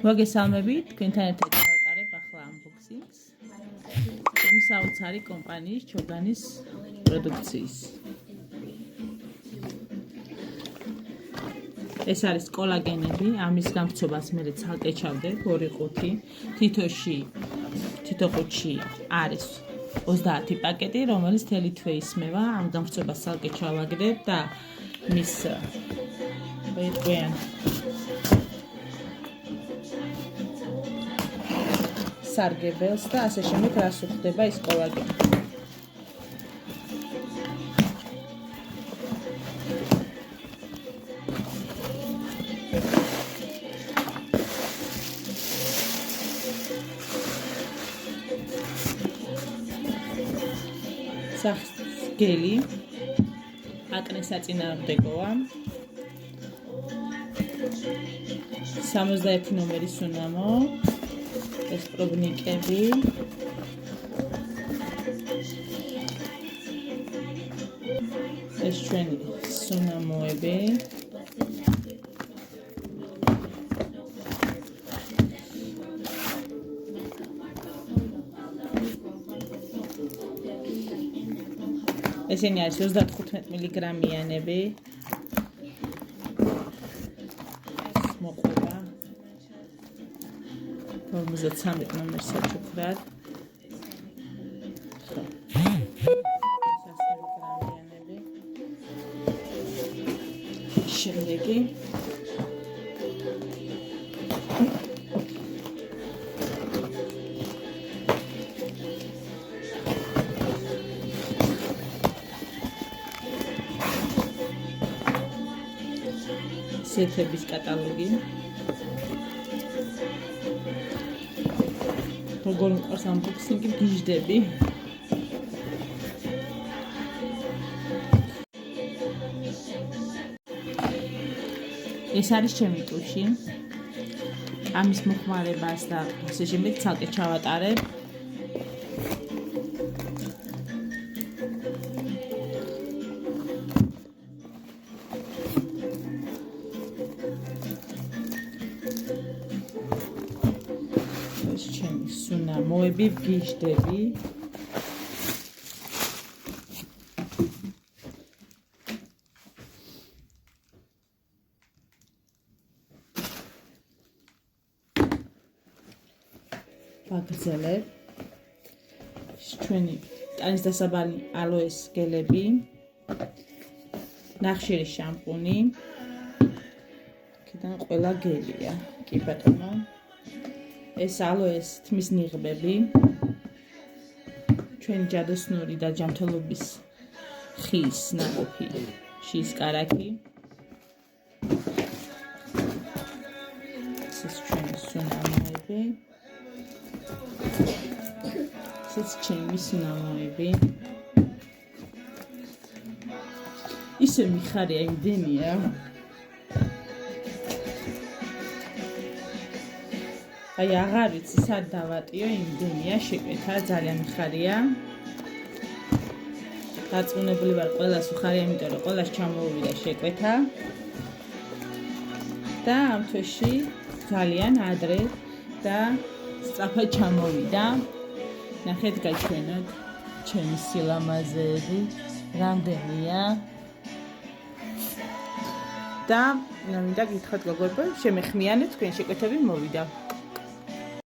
მოგესალმებით, თქვენთან ერთად გავატარებ ახლა unboxing-ს. საოცარი კომპანიის ჩოგანის პროდუქციის. ეს არის კოლაგენები, ამის გამხსობას მე ცალკე ჩავდებ 2 ყუთი. თითო ყუთში არის 30 პაკეტი, რომელიც თელი თვე ისმევა. ამ გამხსობას ცალკე ჩავაგდებ და მის სარგებელს და ასე შემდეგ რას უხდება ის კოლაგენი. გელი აკნეს საწინააღმდეგოა 61 ნომერის უნამო ეს პრობნიკები ეს ჩვენი სუნამოები ესენი არის 35 მილიგრამიანები მოყვება 53 ნომერს საჩუქრად შემდეგი სეტების კატალოგი როგორ მყავს unboxing-ი გიჟდები ეს არის ჩემი ტუში ამის მოხმარებას და ასე შემდეგ ცალკე ჩავატარებ ჩემი სუნამოები გიჟდები ვაგრძელებ ჩვენი ტანის დასაბალი ალოეს გელები ნახშირის შამპუნი კიდევ ყველა გელია კი ბატონო ეს ალოეს თმის ნიღბები ჩვენი ჯადოსნური და ჯანმრთელობის ხის ნაყოფი შის კარაკი ეს ჩვენი სუნამოები ეს ჩემი სუნამოები ისე მიხარია იმდენია აი აღარ ვიცი სად დავატიო იმდენია შეკვეთა ძალიან მხარია დაწუნებული ვარ ყველას უხარია იმიტომ რომ ყველას ჩამოვიდა შეკვეთა და ამ თვეში ძალიან ადრე და სწრაფად ჩამოვიდა ნახეთ გაჩვენოთ ჩემი სილამაზეები რამდენია და მინდა გითხრათ როგორ შემეხმიანეთ თქვენ შეკვეთები მოვიდა